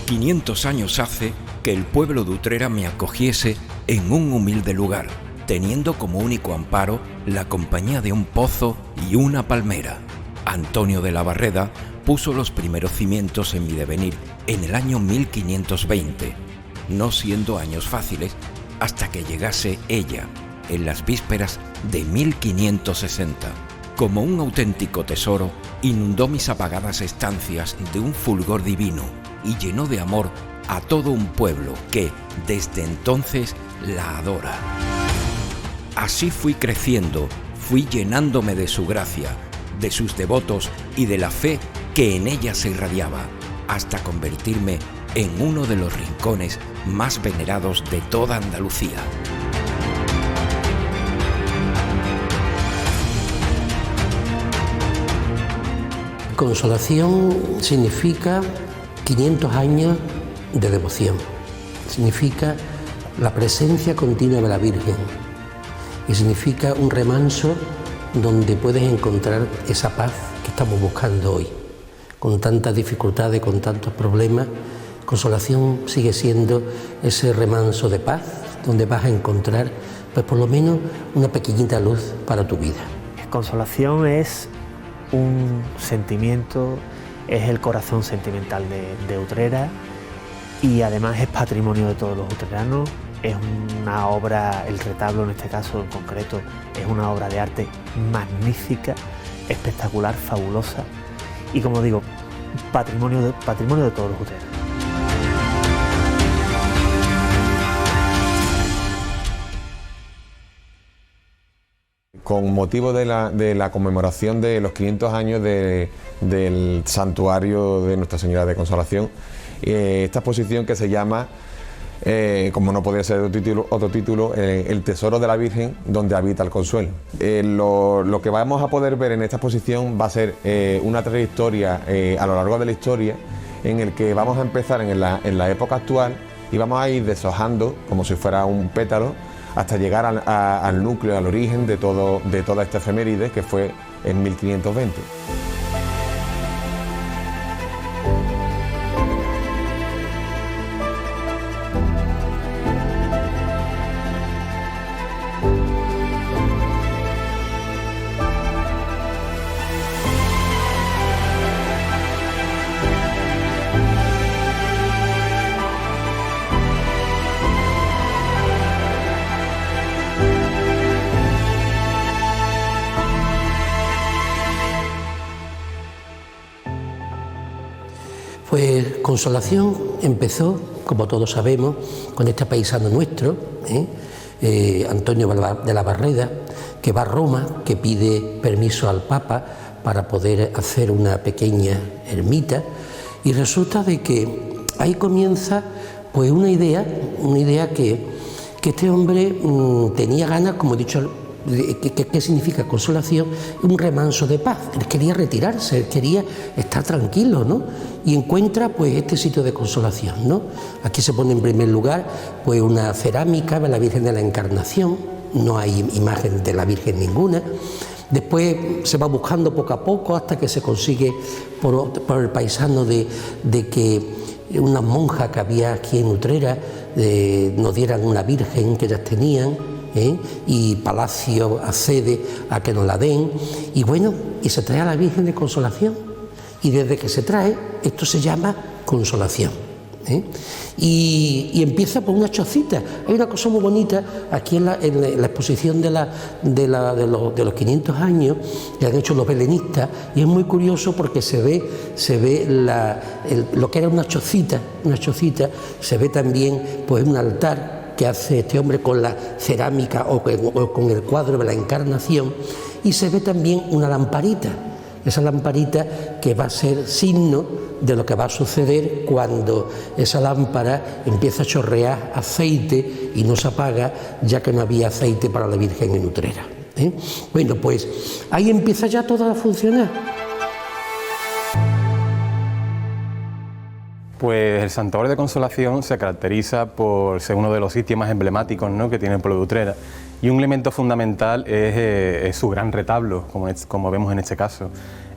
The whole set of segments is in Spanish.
500 años hace que el pueblo de Utrera me acogiese en un humilde lugar, teniendo como único amparo la compañía de un pozo y una palmera. Antonio de la Barreda puso los primeros cimientos en mi devenir en el año 1520, no siendo años fáciles hasta que llegase ella, en las vísperas de 1560. Como un auténtico tesoro, inundó mis apagadas estancias de un fulgor divino y llenó de amor a todo un pueblo que, desde entonces, la adora. Así fui creciendo, fui llenándome de su gracia, de sus devotos y de la fe que en ella se irradiaba, hasta convertirme en uno de los rincones más venerados de toda Andalucía. Consolación significa 500 años de devoción, significa la presencia continua de la Virgen y significa un remanso donde puedes encontrar esa paz que estamos buscando hoy. Con tantas dificultades, con tantos problemas, Consolación sigue siendo ese remanso de paz donde vas a encontrar, pues por lo menos, una pequeñita luz para tu vida. Consolación es un sentimiento, es el corazón sentimental de Utrera y además es patrimonio de todos los utreranos. Es una obra, el retablo en este caso en concreto, es una obra de arte magnífica, espectacular, fabulosa y, como digo, patrimonio de todos los utreranos. Con motivo de la conmemoración de los 500 años del santuario de Nuestra Señora de Consolación, esta exposición que se llama, como no podría ser otro título, El Tesoro de la Virgen donde habita el consuelo. Lo que vamos a poder ver en esta exposición va a ser una trayectoria a lo largo de la historia, en el que vamos a empezar en la época actual y vamos a ir deshojando como si fuera un pétalo hasta llegar al núcleo, al origen de toda esta efeméride que fue en 1520. Pues Consolación empezó, como todos sabemos, con este paisano nuestro, Antonio de la Barreda, que va a Roma, que pide permiso al Papa para poder hacer una pequeña ermita, y resulta de que ahí comienza pues una idea que este hombre tenía ganas, como he dicho. ¿Qué significa consolación? Un remanso de paz. Él quería retirarse, él quería estar tranquilo, ¿no? Y encuentra pues este sitio de consolación, ¿no? Aquí se pone en primer lugar pues una cerámica de la Virgen de la Encarnación, no hay imagen de la Virgen ninguna. Después se va buscando poco a poco hasta que se consigue por el paisano de que unas monjas que había aquí en Utrera nos dieran una Virgen que ellas tenían. Y Palacio accede a que nos la den y bueno, y se trae a la Virgen de Consolación y desde que se trae esto se llama Consolación. Y empieza por una chocita. Hay una cosa muy bonita aquí en la exposición de los 500 años que han hecho los belenistas, y es muy curioso porque se ve lo que era una chocita, se ve también pues un altar que hace este hombre con la cerámica o con el cuadro de la Encarnación, y se ve también una lamparita, esa lamparita que va a ser signo de lo que va a suceder cuando esa lámpara empieza a chorrear aceite y no se apaga, ya que no había aceite para la Virgen en Utrera. Bueno, pues ahí empieza ya todo a funcionar. Pues el Santuario de Consolación se caracteriza por ser uno de los sitios más emblemáticos, ¿no?, que tiene el pueblo de Utrera, y un elemento fundamental es su gran retablo, como vemos en este caso.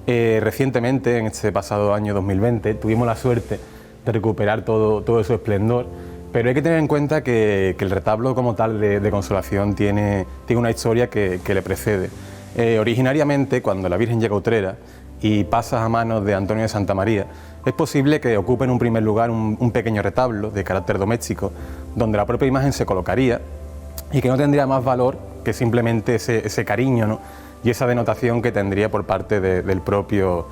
Recientemente, en este pasado año 2020, tuvimos la suerte recuperar todo su esplendor. Pero hay que tener en cuenta que el retablo como tal de Consolación tiene una historia que le precede. Originariamente, cuando la Virgen llega a Utrera y pasa a manos de Antonio de Santa María, es posible que ocupe en un primer lugar un pequeño retablo de carácter doméstico, donde la propia imagen se colocaría y que no tendría más valor que simplemente ese cariño, ¿no?, y esa denotación que tendría por parte del propio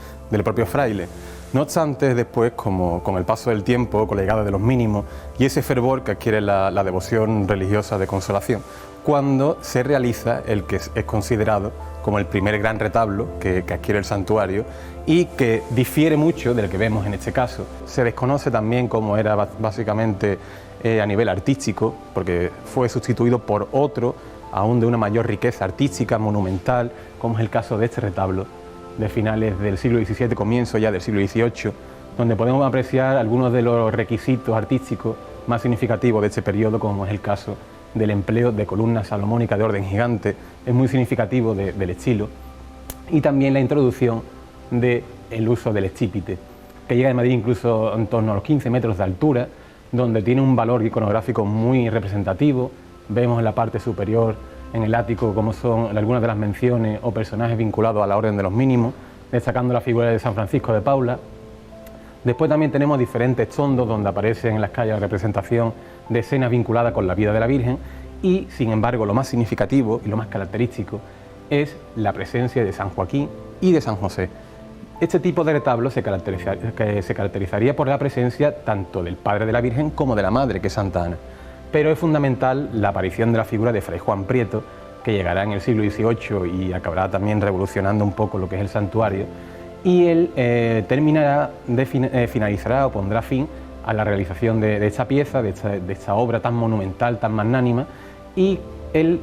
fraile. No obstante, después, con el paso del tiempo, con la llegada de los mínimos y ese fervor que adquiere la devoción religiosa de Consolación, cuando se realiza el que es considerado como el primer gran retablo que adquiere el santuario y que difiere mucho del que vemos en este caso. Se desconoce también cómo era básicamente a nivel artístico, porque fue sustituido por otro, aún de una mayor riqueza artística, monumental, como es el caso de este retablo, de finales del siglo XVII, comienzo ya del siglo XVIII, donde podemos apreciar algunos de los requisitos artísticos más significativos de este periodo, como es el caso del empleo de columnas salomónicas de orden gigante, es muy significativo del estilo, y también la introducción del uso del estípite, que llega de Madrid incluso en torno a los 15 metros de altura, donde tiene un valor iconográfico muy representativo. Vemos en la parte superior, en el ático, como son algunas de las menciones o personajes vinculados a la Orden de los Mínimos, destacando la figura de San Francisco de Paula. Después también tenemos diferentes tondos donde aparecen en las calles la representación de escenas vinculadas con la vida de la Virgen y, sin embargo, lo más significativo y lo más característico es la presencia de San Joaquín y de San José. Este tipo de retablo se caracterizaría por la presencia tanto del padre de la Virgen como de la madre, que es Santa Ana. Pero es fundamental la aparición de la figura de Fray Juan Prieto, que llegará en el siglo XVIII y acabará también revolucionando un poco lo que es el santuario, y él finalizará o pondrá fin a la realización de esta pieza, de esta obra tan monumental, tan magnánima, y él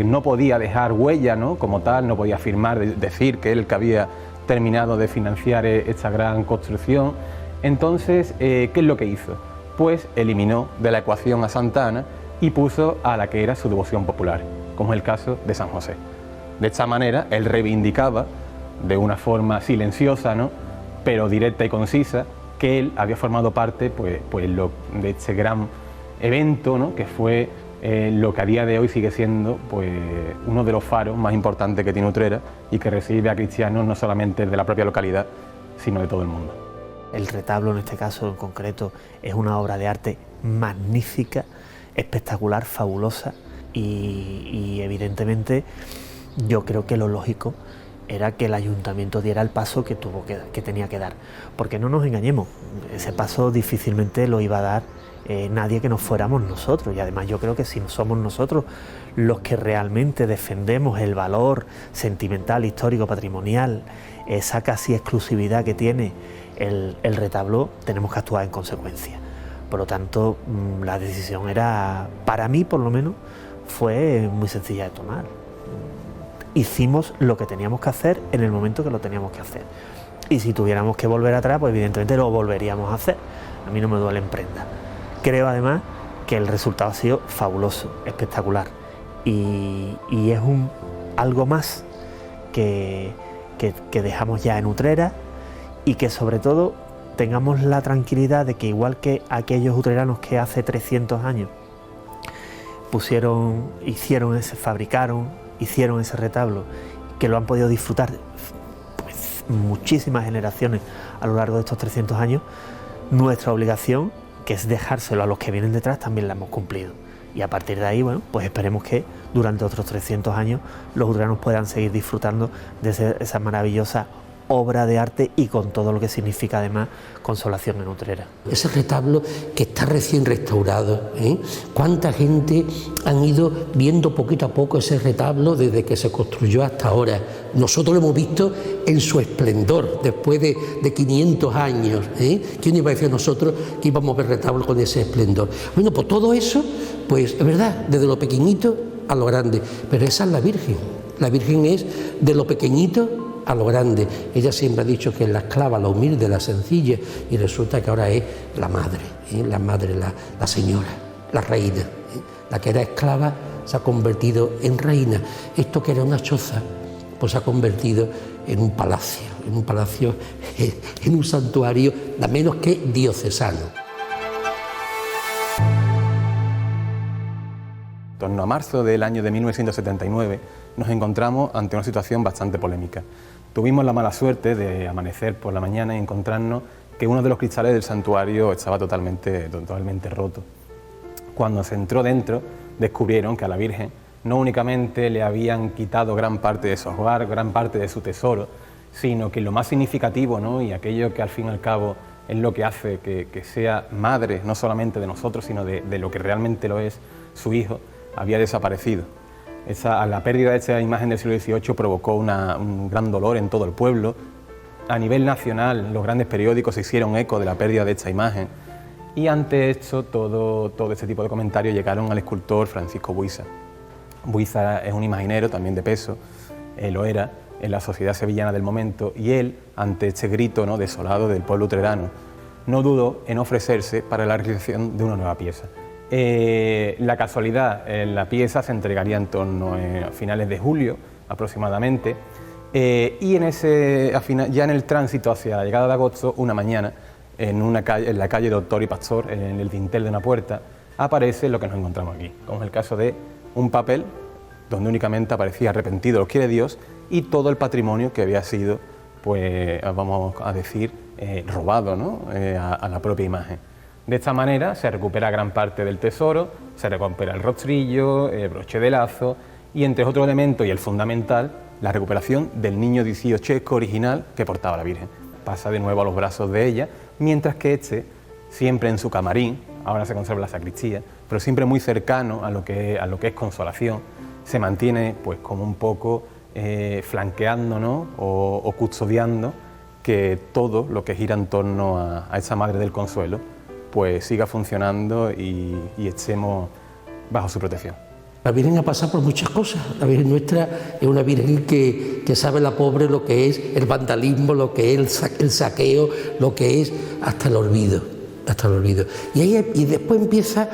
no podía dejar huella, ¿no?, como tal, no podía afirmar, decir que él que había terminado de financiar esta gran construcción. Entonces, ¿qué es lo que hizo? Pues eliminó de la ecuación a Santa Ana y puso a la que era su devoción popular, como es el caso de San José. De esta manera, él reivindicaba de una forma silenciosa, ¿no?, pero directa y concisa, que él había formado parte de este gran evento, ¿no?, que fue lo que a día de hoy sigue siendo uno de los faros más importantes que tiene Utrera y que recibe a cristianos no solamente de la propia localidad, sino de todo el mundo. El retablo, en este caso en concreto, es una obra de arte magnífica, espectacular, fabulosa y evidentemente yo creo que lo lógico era que el ayuntamiento diera el paso que tenía que dar, porque no nos engañemos, ese paso difícilmente lo iba a dar nadie que no fuéramos nosotros, y además yo creo que si somos nosotros los que realmente defendemos el valor sentimental, histórico, patrimonial, esa casi exclusividad que tiene el retablo, tenemos que actuar en consecuencia. Por lo tanto, la decisión era, para mí por lo menos, fue muy sencilla de tomar. Hicimos lo que teníamos que hacer en el momento que lo teníamos que hacer. Y si tuviéramos que volver atrás, pues evidentemente lo volveríamos a hacer. A mí no me duele en prenda. Creo además que el resultado ha sido fabuloso, espectacular. Y es algo más que dejamos ya en Utrera, y que sobre todo tengamos la tranquilidad de que, igual que aquellos utreranos que hace 300 años hicieron ese retablo, que lo han podido disfrutar pues, muchísimas generaciones a lo largo de estos 300 años, nuestra obligación, que es dejárselo a los que vienen detrás, también la hemos cumplido. Y a partir de ahí, bueno, pues esperemos que durante otros 300 años los utreranos puedan seguir disfrutando de esa maravillosa obra de arte y con todo lo que significa además Consolación en Utrera. Ese retablo que está recién restaurado, ¿cuánta gente han ido viendo poquito a poco ese retablo desde que se construyó hasta ahora? Nosotros lo hemos visto en su esplendor después de 500 años. ¿Quién iba a decir a nosotros que íbamos a ver retablo con ese esplendor? Bueno, pues todo eso, pues es verdad, desde lo pequeñito a lo grande, pero esa es la Virgen. La Virgen es de lo pequeñito a lo grande. Ella siempre ha dicho que es la esclava, la humilde, la sencilla, y resulta que ahora es la madre, la señora, la reina. La que era esclava se ha convertido en reina. Esto que era una choza, pues se ha convertido en un palacio, en un santuario, nada menos que diocesano. En torno a marzo del año de 1979 nos encontramos ante una situación bastante polémica. Tuvimos la mala suerte de amanecer por la mañana y encontrarnos que uno de los cristales del santuario estaba totalmente roto. Cuando se entró dentro, descubrieron que a la Virgen no únicamente le habían quitado gran parte de su hogar, gran parte de su tesoro, sino que lo más significativo, ¿no?, y aquello que al fin y al cabo es lo que hace que sea madre no solamente de nosotros, sino de lo que realmente lo es su hijo, había desaparecido. La pérdida de esta imagen del siglo XVIII provocó un gran dolor en todo el pueblo. A nivel nacional, los grandes periódicos se hicieron eco de la pérdida de esta imagen, y ante esto todo este tipo de comentarios llegaron al escultor Francisco Buiza. Buiza es un imaginero también de peso, lo era en la sociedad sevillana del momento, y él, ante este grito, ¿no?, desolado del pueblo utrerano, no dudó en ofrecerse para la realización de una nueva pieza. La casualidad, la pieza se entregaría en torno a finales de julio aproximadamente, y ya en el tránsito hacia la llegada de agosto, una mañana, en la calle Doctor y Pastor, en el dintel de una puerta, aparece lo que nos encontramos aquí, como es el caso de un papel donde únicamente aparecía arrepentido, lo quiere Dios, y todo el patrimonio que había sido, pues vamos a decir, robado, ¿no?, a la propia imagen. De esta manera se recupera gran parte del tesoro, se recupera el rostrillo, el broche de lazo y, entre otros elementos, y el fundamental, la recuperación del niño dieciochesco original que portaba la Virgen. Pasa de nuevo a los brazos de ella, mientras que este, siempre en su camarín, ahora se conserva la sacristía, pero siempre muy cercano a lo que es Consolación, se mantiene pues como un poco flanqueando, ¿no?, o custodiando que todo lo que gira en torno a esa Madre del Consuelo pues siga funcionando y estemos bajo su protección. La Virgen ha pasado por muchas cosas. La Virgen nuestra es una Virgen que sabe la pobre lo que es el vandalismo, lo que es el saqueo, lo que es hasta el olvido. Y después empieza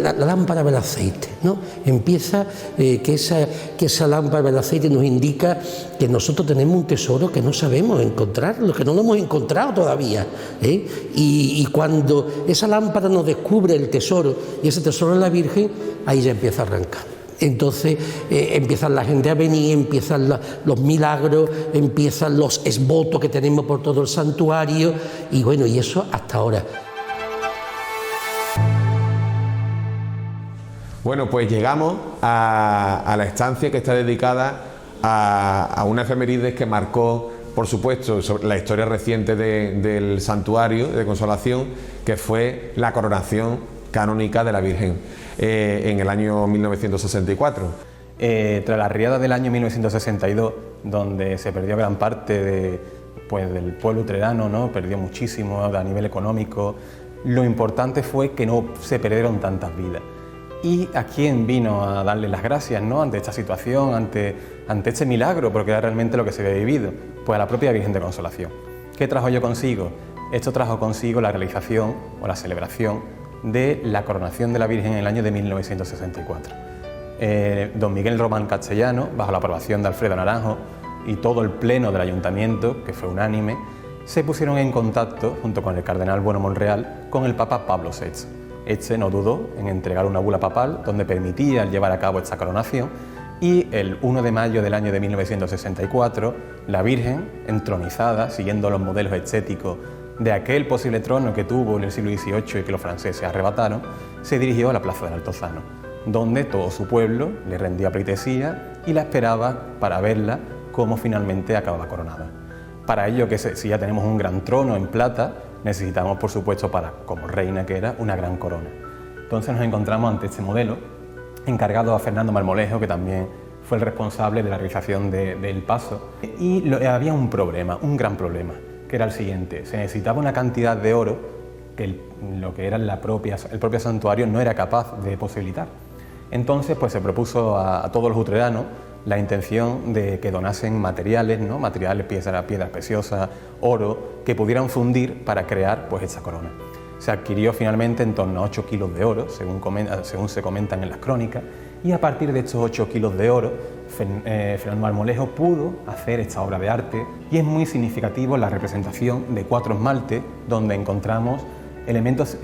la lámpara del aceite, ¿no? Empieza que esa lámpara del aceite nos indica que nosotros tenemos un tesoro que no sabemos encontrar, lo que no lo hemos encontrado todavía, ¿eh? Y cuando esa lámpara nos descubre el tesoro, y ese tesoro es la Virgen, ahí ya empieza a arrancar. Entonces empiezan la gente a venir, empiezan los milagros, empiezan los esbotos que tenemos por todo el santuario, y bueno, y eso hasta ahora. Bueno, pues llegamos a la estancia que está dedicada a una efemérides que marcó, por supuesto, la historia reciente del santuario de Consolación, que fue la coronación canónica de la Virgen en el año 1964. Tras la riada del año 1962, donde se perdió gran parte del pueblo utrerano, ¿no?, perdió muchísimo a nivel económico, lo importante fue que no se perdieron tantas vidas. ¿Y a quién vino a darle las gracias, ¿no?, ante esta situación, ante este milagro, porque era realmente lo que se había vivido? Pues a la propia Virgen de Consolación. ¿Qué trajo yo consigo? Esto trajo consigo la realización o la celebración de la coronación de la Virgen en el año de 1964. Don Miguel Román Castellano, bajo la aprobación de Alfredo Naranjo y todo el pleno del ayuntamiento, que fue unánime, se pusieron en contacto, junto con el cardenal Bueno Monreal, con el Papa Pablo VI. Este no dudó en entregar una bula papal donde permitía llevar a cabo esta coronación, y el 1 de mayo del año de 1964, la Virgen, entronizada, siguiendo los modelos estéticos de aquel posible trono que tuvo en el siglo XVIII y que los franceses arrebataron, se dirigió a la Plaza del Altozano, donde todo su pueblo le rendía pleitesía y la esperaba para verla cómo finalmente acababa coronada. Para ello, que si ya tenemos un gran trono en plata, necesitamos, por supuesto, como reina que era, una gran corona. Entonces nos encontramos ante este modelo, encargado a Fernando Marmolejo, que también fue el responsable de la realización del paso. Y había un problema, un gran problema, que era el siguiente: se necesitaba una cantidad de oro que lo que era el propio santuario no era capaz de posibilitar. Entonces pues se propuso a todos los utreranos la intención de que donasen materiales, ¿no?, piedras preciosas, oro, que pudieran fundir para crear pues esta corona. Se adquirió finalmente en torno a 8 kilos de oro, según se comentan en las crónicas, y a partir de estos 8 kilos de oro, Fernando Marmolejo pudo hacer esta obra de arte, y es muy significativo la representación de 4 esmaltes donde encontramos elementos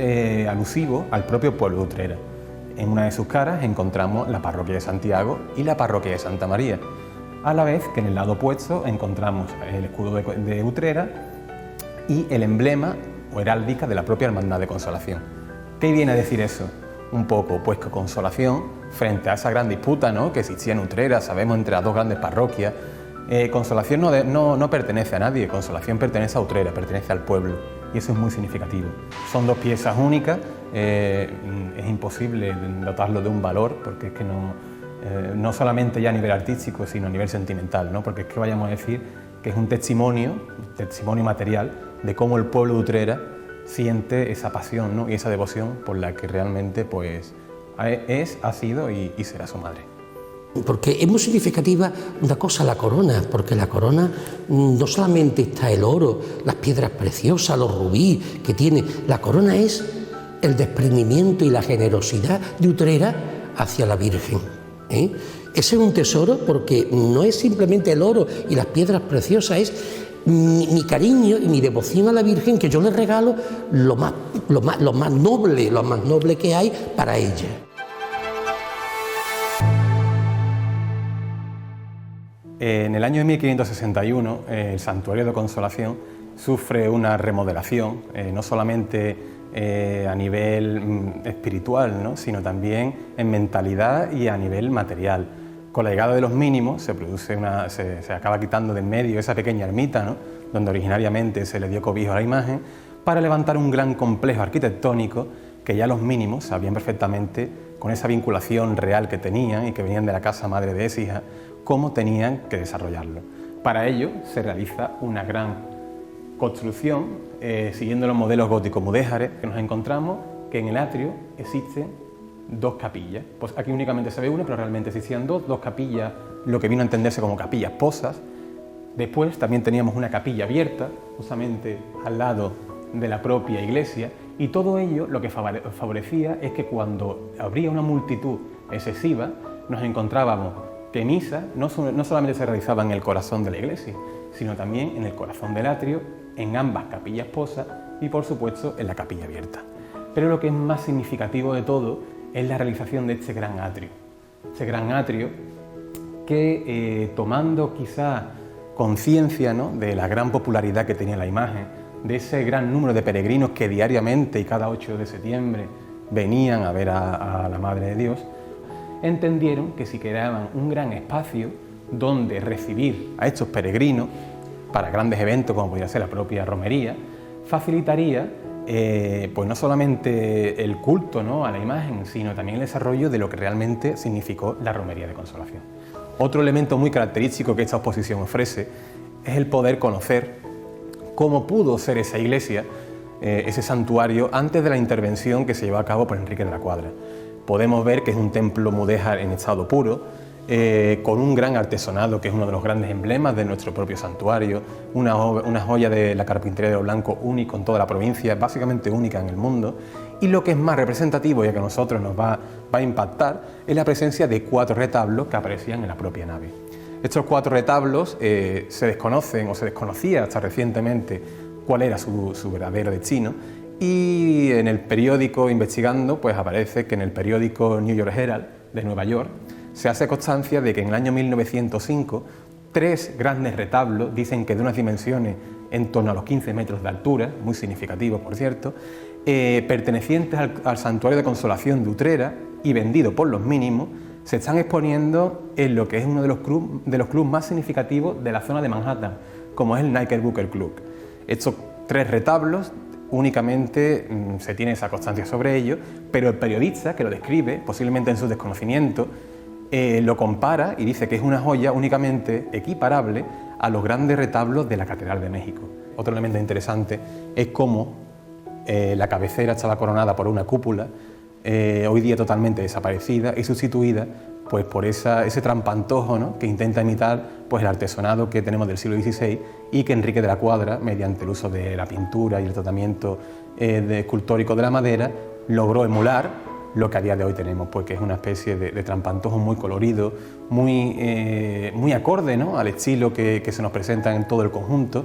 alusivos al propio pueblo de Utrera. En una de sus caras encontramos la parroquia de Santiago y la parroquia de Santa María, a la vez que en el lado opuesto encontramos el escudo de Utrera y el emblema o heráldica de la propia Hermandad de Consolación. ¿Qué viene a decir eso? Un poco, pues que Consolación, frente a esa gran disputa, ¿no?, que existía en Utrera, sabemos, entre las 2 grandes parroquias, Consolación no pertenece a nadie, Consolación pertenece a Utrera, pertenece al pueblo, y eso es muy significativo. Son 2 piezas únicas, es imposible dotarlo de un valor, porque es que no solamente ya a nivel artístico, sino a nivel sentimental, ¿no?, porque es que vayamos a decir que es un testimonio material de cómo el pueblo de Utrera siente esa pasión, ¿no?, y esa devoción por la que realmente pues ha sido y será su madre. Porque es muy significativa una cosa, la corona, porque la corona no solamente está el oro, las piedras preciosas, los rubíes que tiene, la corona es el desprendimiento y la generosidad de Utrera hacia la Virgen. Ese es un tesoro, porque no es simplemente el oro y las piedras preciosas, es mi cariño y mi devoción a la Virgen, que yo le regalo lo más noble que hay para ella. En el año de 1561, el Santuario de Consolación sufre una remodelación, no solamente a nivel espiritual, ¿no?, sino también en mentalidad y a nivel material. Con la llegada de los mínimos se acaba quitando de en medio esa pequeña ermita, ¿no?, donde originariamente se le dio cobijo a la imagen, para levantar un gran complejo arquitectónico que ya los mínimos sabían perfectamente, con esa vinculación real que tenían y que venían de la casa madre de Écija, cómo tenían que desarrollarlo. Para ello se realiza una gran construcción siguiendo los modelos góticos mudéjares, que nos encontramos que en el atrio existen 2 capillas. Pues aquí únicamente se ve una, pero realmente existían 2 capillas, lo que vino a entenderse como capillas posas. Después también teníamos una capilla abierta, justamente al lado de la propia iglesia, y todo ello lo que favorecía es que cuando habría una multitud excesiva, nos encontrábamos que misas no solamente se realizaban en el corazón de la iglesia, sino también en el corazón del atrio, en ambas capillas posas y por supuesto en la capilla abierta. Pero lo que es más significativo de todo es la realización de este gran atrio. Este gran atrio que tomando quizá conciencia, ¿no?, de la gran popularidad que tenía la imagen, de ese gran número de peregrinos que diariamente y cada 8 de septiembre venían a ver a la Madre de Dios, entendieron que si creaban un gran espacio donde recibir a estos peregrinos para grandes eventos como podría ser la propia romería, facilitaría pues no solamente el culto, ¿no?, a la imagen, sino también el desarrollo de lo que realmente significó la romería de Consolación. Otro elemento muy característico que esta exposición ofrece es el poder conocer cómo pudo ser esa iglesia, ese santuario, antes de la intervención que se llevó a cabo por Enrique de la Cuadra. Podemos ver que es un templo mudéjar en estado puro, con un gran artesonado, que es uno de los grandes emblemas de nuestro propio santuario, una joya de la carpintería de lo blanco único en toda la provincia, básicamente única en el mundo. Y lo que es más representativo, y que a nosotros nos va a impactar, es la presencia de 4 retablos que aparecían en la propia nave. Estos 4 retablos se desconocen o se desconocía hasta recientemente cuál era su verdadero destino, y en el periódico investigando pues aparece que en el periódico New York Herald de Nueva York se hace constancia de que en el año 1905 3 grandes retablos, dicen que de unas dimensiones en torno a los 15 metros de altura, muy significativos por cierto, pertenecientes al Santuario de Consolación de Utrera y vendidos por los mínimos, se están exponiendo en lo que es uno de los clubes más significativos de la zona de Manhattan, como es el Knickerbocker Club. Estos 3 retablos únicamente se tiene esa constancia sobre ello, pero el periodista que lo describe, posiblemente en su desconocimiento, lo compara y dice que es una joya únicamente equiparable a los grandes retablos de la Catedral de México. Otro elemento interesante es cómo la cabecera estaba coronada por una cúpula, hoy día totalmente desaparecida y sustituida pues, por ese trampantojo, ¿no?, que intenta imitar pues, el artesonado que tenemos del siglo XVI y que Enrique de la Cuadra, mediante el uso de la pintura y el tratamiento escultórico de la madera, logró emular lo que a día de hoy tenemos, pues que es una especie de trampantojo muy colorido, muy acorde, ¿no?, al estilo que se nos presenta en todo el conjunto.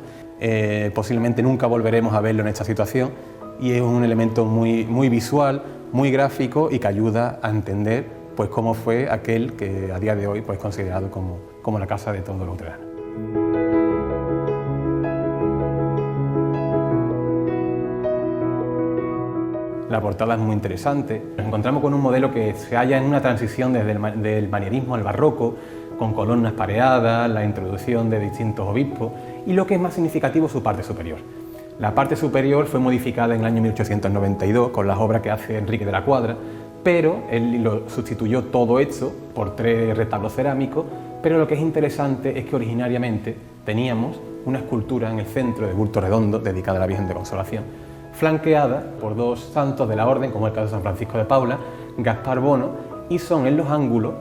Posiblemente nunca volveremos a verlo en esta situación y es un elemento muy visual, muy gráfico y que ayuda a entender pues cómo fue aquel que a día de hoy pues considerado como la casa de todos los luteranos. La portada es muy interesante. Nos encontramos con un modelo que se halla en una transición desde del manierismo al barroco, con columnas pareadas, la introducción de distintos obispos y, lo que es más significativo, su parte superior. La parte superior fue modificada en el año 1892 con las obras que hace Enrique de la Cuadra, pero él lo sustituyó todo esto por 3 retablos cerámicos, pero lo que es interesante es que originariamente teníamos una escultura en el centro de bulto redondo dedicada a la Virgen de Consolación, flanqueada por 2 santos de la orden, como el caso de San Francisco de Paula, Gaspar Bono, y son en los ángulos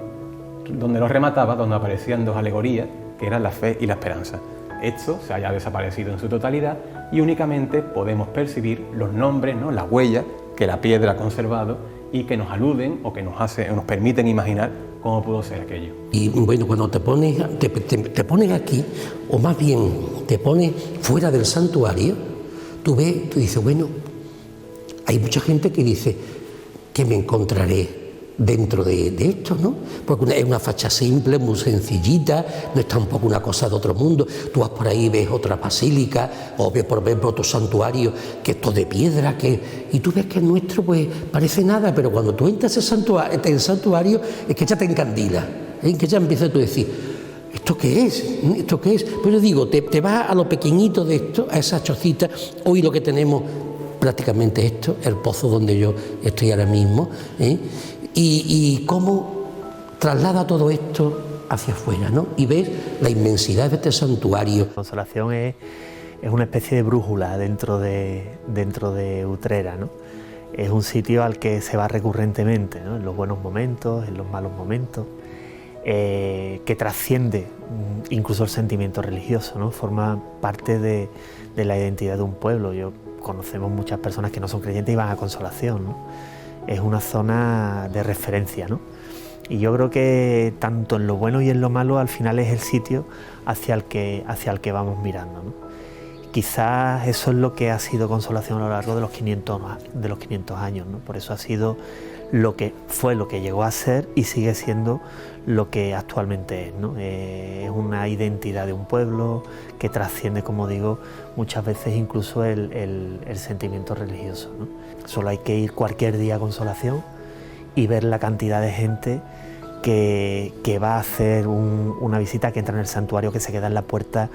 donde los remataba, donde aparecían 2 alegorías, que eran la fe y la esperanza. Esto se haya desaparecido en su totalidad y únicamente podemos percibir los nombres, ¿no?, las huellas que la piedra ha conservado y que nos aluden o que nos permiten imaginar cómo pudo ser aquello. Y bueno, cuando te pones aquí, o más bien te pones fuera del santuario, tú dices, bueno, hay mucha gente que dice que me encontraré dentro de esto, ¿no? Porque es una facha simple, muy sencillita, no es tampoco una cosa de otro mundo. Tú vas por ahí y ves otra basílica, o ves por ejemplo otro santuario que es todo de piedra, y tú ves que el nuestro pues parece nada, pero cuando tú entras en el santuario es que ya te encandila, que ya empiezas tú a decir, ¿esto qué es? ¿Esto qué es? Pero digo, te vas a lo pequeñito de esto, a esa chocita. Hoy lo que tenemos prácticamente esto, el pozo donde yo estoy ahora mismo, y cómo traslada todo esto hacia afuera, ¿no? Y ves la inmensidad de este santuario. Consolación es una especie de brújula dentro de Utrera, ¿no? Es un sitio al que se va recurrentemente, ¿no?, en los buenos momentos, en los malos momentos, que trasciende incluso el sentimiento religioso, ¿no? Forma parte de la identidad de un pueblo. Conocemos muchas personas que no son creyentes y van a Consolación, ¿no? Es una zona de referencia, ¿no? Y yo creo que tanto en lo bueno y en lo malo al final es el sitio hacia el que vamos mirando, ¿no? Quizás eso es lo que ha sido Consolación a lo largo de los 500 años, ¿no? Por eso ha sido lo que llegó a ser y sigue siendo lo que actualmente es, ¿no? Es una identidad de un pueblo que trasciende, como digo, muchas veces incluso el sentimiento religioso, ¿no? Solo hay que ir cualquier día a Consolación y ver la cantidad de gente que va a hacer una visita, que entra en el santuario, que se queda en la puerta,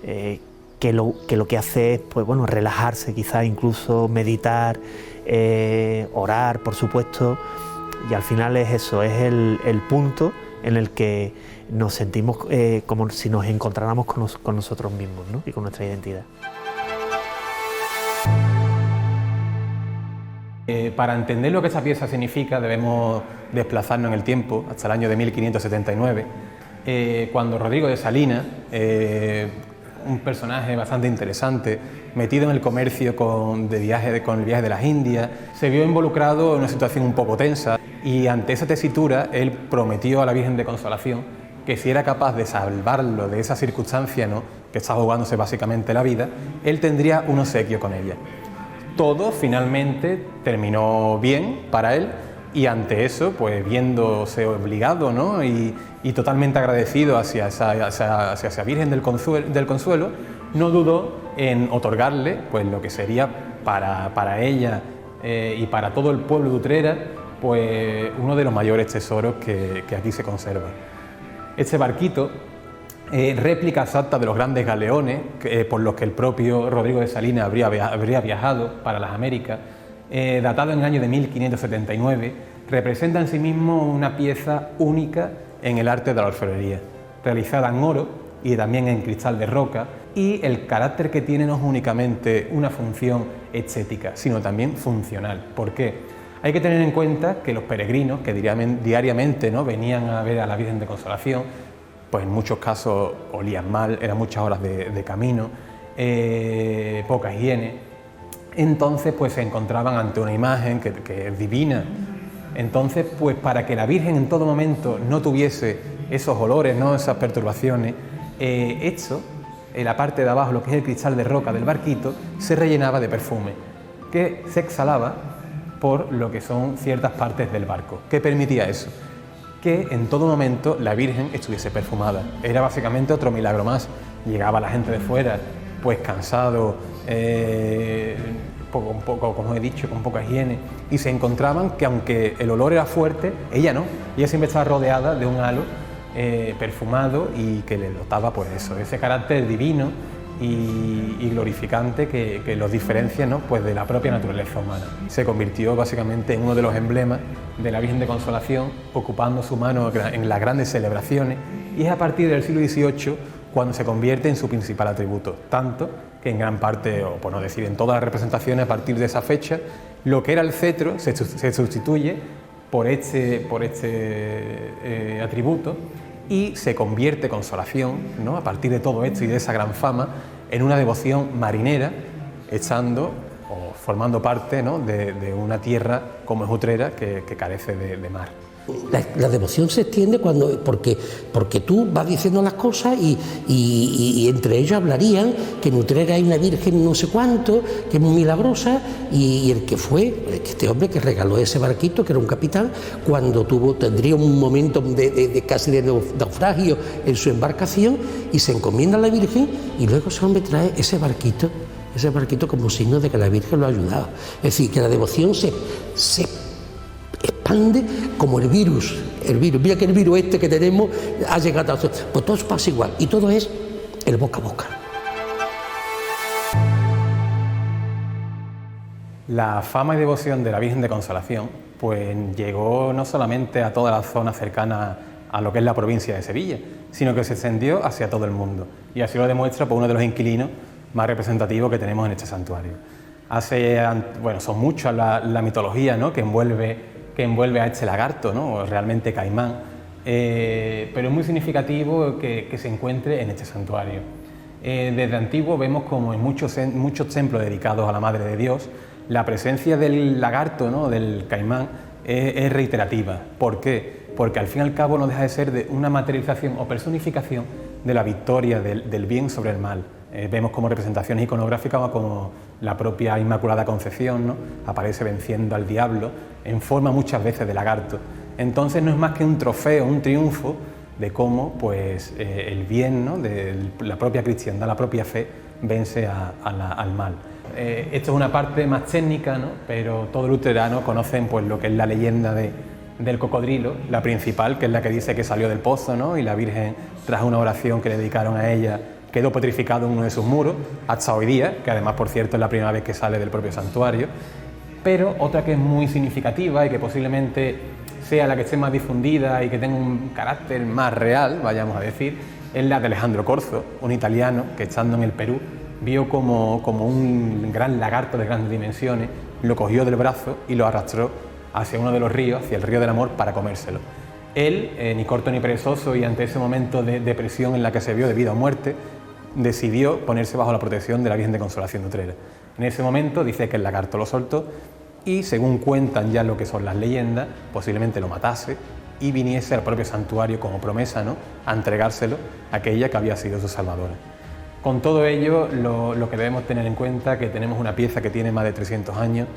que lo que hace es, pues bueno, relajarse, quizás incluso meditar, orar, por supuesto, y al final es eso, es el punto en el que nos sentimos como si nos encontráramos con nosotros mismos, ¿no?, y con nuestra identidad. Para entender lo que esta pieza significa debemos desplazarnos en el tiempo hasta el año de 1579, cuando Rodrigo de Salinas, un personaje bastante interesante, metido en el comercio con el viaje de las Indias, se vio involucrado en una situación un poco tensa y ante esa tesitura él prometió a la Virgen de Consolación que si era capaz de salvarlo de esa circunstancia, ¿no?, que estaba jugándose básicamente la vida, él tendría un obsequio con ella. Todo finalmente terminó bien para él y ante eso, pues viéndose obligado, ¿no?, y totalmente agradecido hacia esa Virgen del Consuelo, no dudó en otorgarle pues lo que sería para ella y para todo el pueblo de Utrera pues uno de los mayores tesoros que aquí se conserva. Este barquito, réplica exacta de los grandes galeones por los que el propio Rodrigo de Salinas habría viajado para las Américas, datado en el año de 1579, representa en sí mismo una pieza única en el arte de la orfebrería, realizada en oro y también en cristal de roca, y el carácter que tiene no es únicamente una función estética, sino también funcional. ¿Por qué? Hay que tener en cuenta que los peregrinos que diariamente, ¿no?, venían a ver a la Virgen de Consolación, pues en muchos casos olían mal, eran muchas horas de camino, poca higiene. Entonces pues se encontraban ante una imagen que es divina, Entonces, pues para que la Virgen en todo momento no tuviese esos olores, ¿no?, esas perturbaciones, la parte de abajo, lo que es el cristal de roca del barquito, se rellenaba de perfume, que se exhalaba por lo que son ciertas partes del barco. ¿Qué permitía eso? Que en todo momento la Virgen estuviese perfumada. Era básicamente otro milagro más. Llegaba la gente de fuera, pues cansado, un poco, como he dicho, con poca higiene, y se encontraban que aunque el olor era fuerte, ella no. Ella siempre estaba rodeada de un halo perfumado y que le dotaba, pues eso, ese carácter divino y glorificante que los diferencia, ¿no?, pues de la propia naturaleza humana. Se convirtió básicamente en uno de los emblemas de la Virgen de Consolación, ocupando su mano en las grandes celebraciones, y es a partir del siglo XVIII cuando se convierte en su principal atributo, tanto que en gran parte, o por no decir en todas las representaciones a partir de esa fecha, lo que era el cetro se sustituye por este atributo, y se convierte Consolación, ¿no?, a partir de todo esto y de esa gran fama, en una devoción marinera, estando o formando parte, ¿no?, de una tierra como es Utrera, que carece de mar. La devoción se extiende porque tú vas diciendo las cosas y entre ellos hablarían que en Utrera hay una virgen no sé cuánto, que es muy milagrosa, y el que fue, este hombre que regaló ese barquito, que era un capitán, cuando tendría un momento de casi de naufragio en su embarcación, y se encomienda a la Virgen, y luego ese hombre trae ese barquito como signo de que la Virgen lo ha ayudado. Es decir, que la devoción se expande como el virus. Mira que el virus este que tenemos ha llegado a todo. Pues todo pasa igual, y todo es el boca a boca. La fama y devoción de la Virgen de Consolación pues llegó no solamente a toda la zona cercana a lo que es la provincia de Sevilla, sino que se extendió hacia todo el mundo, y así lo demuestra por uno de los inquilinos más representativos que tenemos en este santuario. Son muchas la mitología, ¿no?, que envuelve a este lagarto, ¿no?, o realmente caimán, pero es muy significativo que se encuentre en este santuario. Desde antiguo vemos como en muchos templos dedicados a la Madre de Dios, la presencia del lagarto, ¿no?, del caimán, es reiterativa. ¿Por qué? Porque al fin y al cabo no deja de ser una materialización o personificación de la victoria del bien sobre el mal. Vemos como representaciones iconográficas como la propia Inmaculada Concepción, ¿no?, aparece venciendo al diablo en forma muchas veces de lagarto. Entonces no es más que un trofeo, un triunfo de cómo pues, el bien, ¿no?, de la propia cristiandad, la propia fe, vence al mal. Esto es una parte más técnica, ¿no?, pero todo luterano conocen pues, lo que es la leyenda del cocodrilo, la principal, que es la que dice que salió del pozo, ¿no?, y la Virgen, tras una oración que le dedicaron a ella, quedó petrificado en uno de sus muros, hasta hoy día, que además, por cierto, es la primera vez que sale del propio santuario. Pero otra que es muy significativa y que posiblemente sea la que esté más difundida y que tenga un carácter más real, vayamos a decir, es la de Alejandro Corzo, un italiano que, estando en el Perú, vio como un gran lagarto de grandes dimensiones, lo cogió del brazo y lo arrastró hacia uno de los ríos, hacia el río del Amor, para comérselo. Él, ni corto ni perezoso, y ante ese momento de depresión en la que se vio de vida o muerte, decidió ponerse bajo la protección de la Virgen de Consolación de Utrera. En ese momento dice que el lagarto lo soltó y, según cuentan ya lo que son las leyendas, posiblemente lo matase y viniese al propio santuario como promesa, ¿no?, a entregárselo a aquella que había sido su salvadora. Con todo ello, lo que debemos tener en cuenta es que tenemos una pieza que tiene más de 300 años,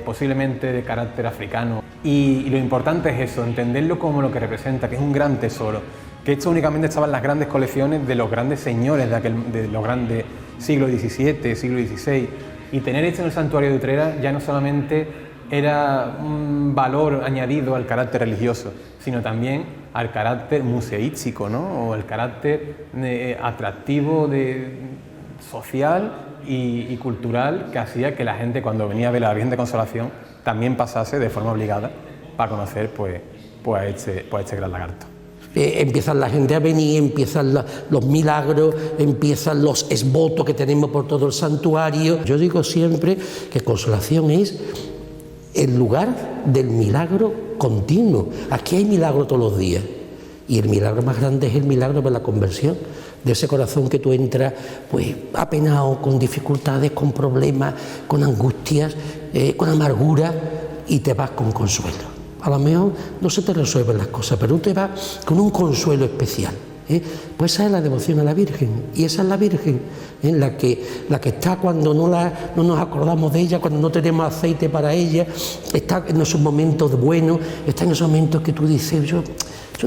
posiblemente de carácter africano, y lo importante es eso, entenderlo como lo que representa, que es un gran tesoro, que esto únicamente estaba en las grandes colecciones de los grandes señores de los grandes siglo XVII, siglo XVI, y tener esto en el santuario de Utrera ya no solamente era un valor añadido al carácter religioso, sino también al carácter museístico, ¿no?, o el carácter atractivo social y cultural, que hacía que la gente, cuando venía a ver a la Virgen de Consolación, también pasase de forma obligada para conocer pues a este gran lagarto. Empiezan la gente a venir, empiezan los milagros, empiezan los esbotos que tenemos por todo el santuario. Yo digo siempre que Consolación es el lugar del milagro continuo. Aquí hay milagro todos los días, y el milagro más grande es el milagro de la conversión, de ese corazón que tú entras pues apenado, con dificultades, con problemas, con angustias, con amargura, y te vas con consuelo. a lo mejor no se te resuelven las cosas, pero tú te vas con un consuelo especial. Pues esa es la devoción a la Virgen, y esa es la Virgen, la que está cuando no nos acordamos de ella, cuando no tenemos aceite para ella, está en esos momentos buenos, está en esos momentos que tú dices, yo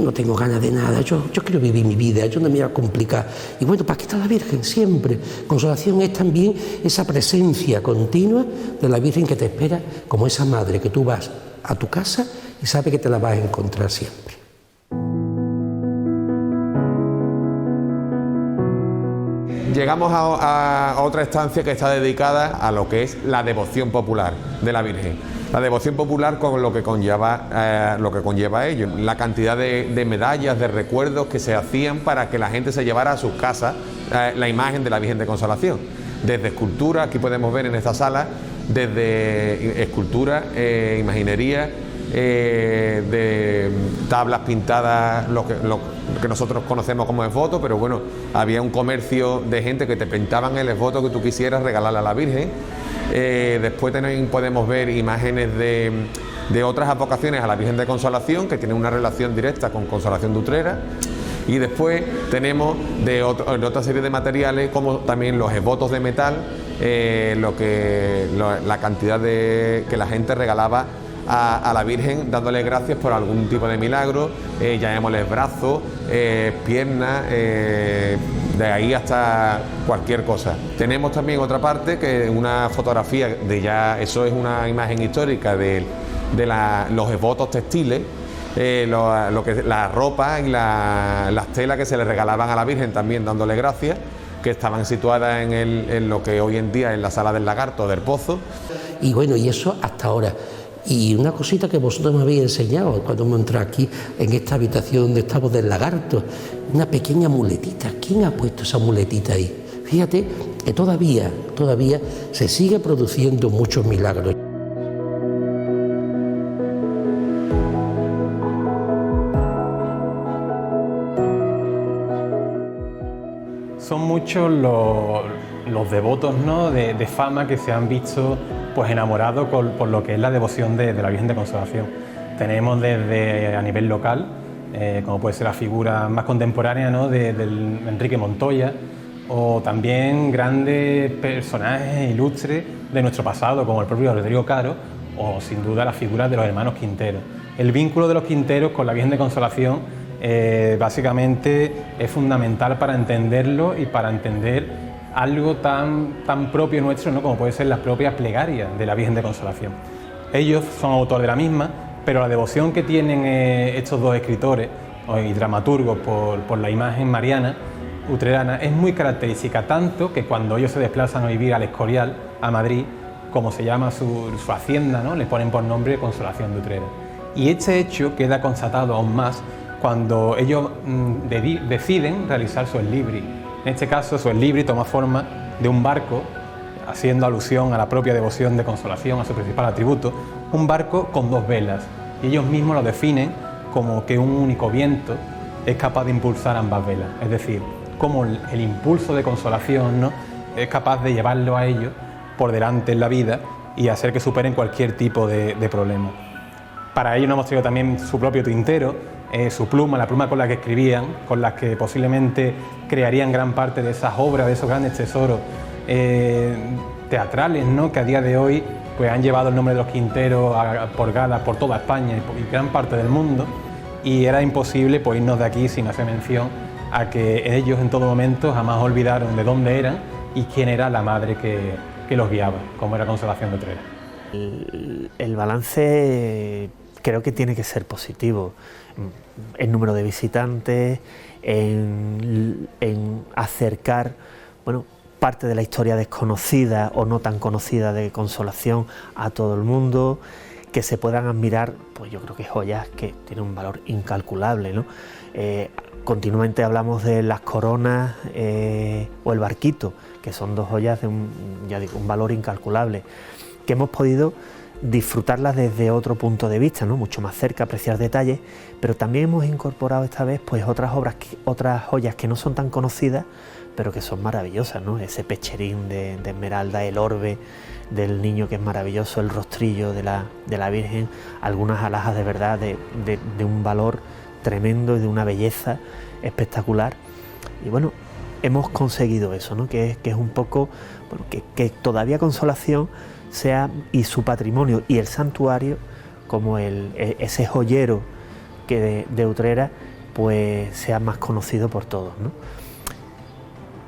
no tengo ganas de nada, yo quiero vivir mi vida, yo no me voy a complicar. Y bueno, ¿para qué está la Virgen? Siempre. Consolación es también esa presencia continua de la Virgen que te espera, como esa madre que tú vas a tu casa y sabes que te la vas a encontrar siempre. Llegamos a otra estancia que está dedicada a lo que es la devoción popular de la Virgen. La devoción popular con lo que conlleva ello, la cantidad de medallas, de recuerdos que se hacían para que la gente se llevara a sus casas la imagen de la Virgen de Consolación. Desde escultura, aquí podemos ver en esta sala, desde escultura, imaginería, de tablas pintadas, lo que nosotros conocemos como esvoto, pero bueno, había un comercio de gente que te pintaban el esvoto que tú quisieras regalarle a la Virgen. Después también podemos ver imágenes de otras advocaciones a la Virgen de Consolación que tienen una relación directa con Consolación de Utrera. Y después tenemos de otra serie de materiales, como también los esvotos de metal, la cantidad que la gente regalaba a la Virgen, dándole gracias por algún tipo de milagro, llamémosles brazos, piernas, de ahí hasta cualquier cosa. Tenemos también otra parte que es una fotografía eso es una imagen histórica de los esvotos textiles, la ropa y las telas que se le regalaban a la Virgen, también dándole gracias, que estaban situadas en lo que hoy en día es la Sala del Lagarto del Pozo. Y bueno, y eso hasta ahora. Y una cosita que vosotros me habéis enseñado cuando hemos entrado aquí en esta habitación donde estamos del Lagarto, una pequeña muletita. ¿Quién ha puesto esa muletita ahí? Fíjate que todavía se sigue produciendo muchos milagros. Son muchos los devotos, ¿no?, de fama que se han visto pues enamorados por lo que es la devoción de la Virgen de Consolación. Tenemos desde a nivel local, como puede ser la figura más contemporánea, ¿no?, del Enrique Montoya, o también grandes personajes ilustres de nuestro pasado, como el propio Rodrigo Caro, o sin duda las figuras de los hermanos Quintero. El vínculo de los Quinteros con la Virgen de Consolación básicamente es fundamental para entenderlo y para entender algo tan propio nuestro, ¿no?, como puede ser las propias plegarias de la Virgen de Consolación. Ellos son autores de la misma, pero la devoción que tienen estos dos escritores y dramaturgos por la imagen mariana utrerana es muy característica, tanto que cuando ellos se desplazan a vivir al Escorial, a Madrid, como se llama su hacienda, ¿no?, le ponen por nombre Consolación de Utrera. Y este hecho queda constatado aún más cuando ellos deciden realizar su exlibris. En este caso, su exlibris toma forma de un barco, haciendo alusión a la propia devoción de Consolación, a su principal atributo, un barco con dos velas. Y ellos mismos lo definen como que un único viento es capaz de impulsar ambas velas. Es decir, como el impulso de Consolación, ¿no?, es capaz de llevarlo a ellos por delante en la vida y hacer que superen cualquier tipo de problema. Para ello nos hemos traído también su propio tintero, su pluma, la pluma con la que escribían, con las que posiblemente crearían gran parte de esas obras, de esos grandes tesoros teatrales, ¿no?, que a día de hoy pues, han llevado el nombre de los Quinteros por galas por toda España y gran parte del mundo, y era imposible pues, irnos de aquí sin hacer mención a que ellos en todo momento jamás olvidaron de dónde eran y quién era la madre que los guiaba, como era Consolación de Utrera. El balance creo que tiene que ser positivo. El número de visitantes, en acercar, bueno, parte de la historia desconocida o no tan conocida de Consolación a todo el mundo, que se puedan admirar, pues yo creo que joyas que tienen un valor incalculable, ¿no? Continuamente hablamos de las coronas o el barquito, que son dos joyas de un valor incalculable, que hemos podido disfrutarlas desde otro punto de vista, ¿no?, mucho más cerca, apreciar detalles, pero también hemos incorporado esta vez pues otras joyas que no son tan conocidas, pero que son maravillosas, ¿no? Ese pecherín de esmeralda, el orbe, del niño, que es maravilloso, el rostrillo de la Virgen, algunas alhajas de verdad de un valor tremendo y de una belleza espectacular. Y bueno, hemos conseguido eso, ¿no? Que es un poco, bueno, que todavía Consolación sea, y su patrimonio y el santuario, como ese joyero que de Utrera, pues sea más conocido por todos, ¿no?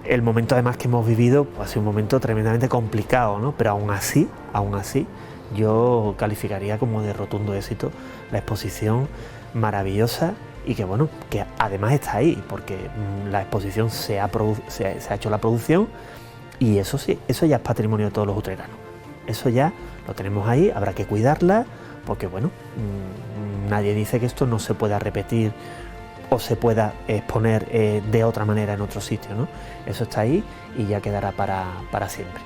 El momento además que hemos vivido pues, ha sido un momento tremendamente complicado, ¿no? Pero aún así, yo calificaría como de rotundo éxito la exposición maravillosa, y que bueno, que además está ahí, porque la exposición se ha hecho la producción, y eso sí, eso ya es patrimonio de todos los utreranos. Eso ya lo tenemos ahí, habrá que cuidarla, porque bueno, nadie dice que esto no se pueda repetir o se pueda exponer de otra manera en otro sitio, ¿no? Eso está ahí y ya quedará para siempre.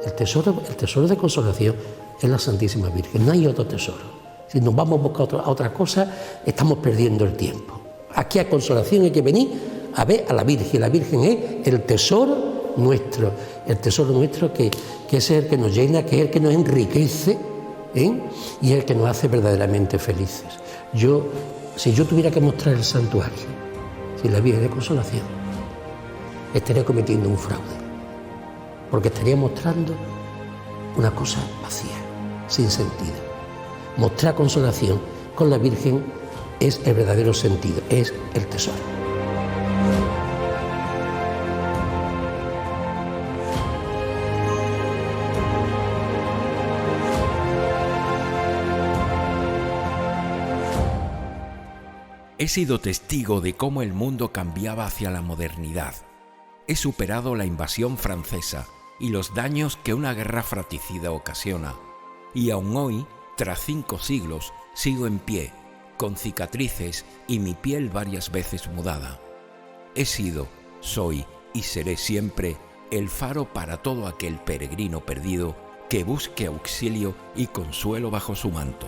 El tesoro de Consolación es la Santísima Virgen, no hay otro tesoro. Si nos vamos a buscar otra cosa, estamos perdiendo el tiempo. Aquí a Consolación hay que venir a ver a la Virgen. La Virgen es el tesoro nuestro que es el que nos llena, que es el que nos enriquece, ¿eh? Y es el que nos hace verdaderamente felices. Si yo tuviera que mostrar el santuario sin la Virgen de Consolación, estaría cometiendo un fraude, porque estaría mostrando una cosa vacía, sin sentido. Mostrar Consolación con la Virgen es el verdadero sentido, es el tesoro. He sido testigo de cómo el mundo cambiaba hacia la modernidad. He superado la invasión francesa y los daños que una guerra fratricida ocasiona. Y aún hoy, tras 5 siglos, sigo en pie, con cicatrices y mi piel varias veces mudada. He sido, soy y seré siempre el faro para todo aquel peregrino perdido que busque auxilio y consuelo bajo su manto.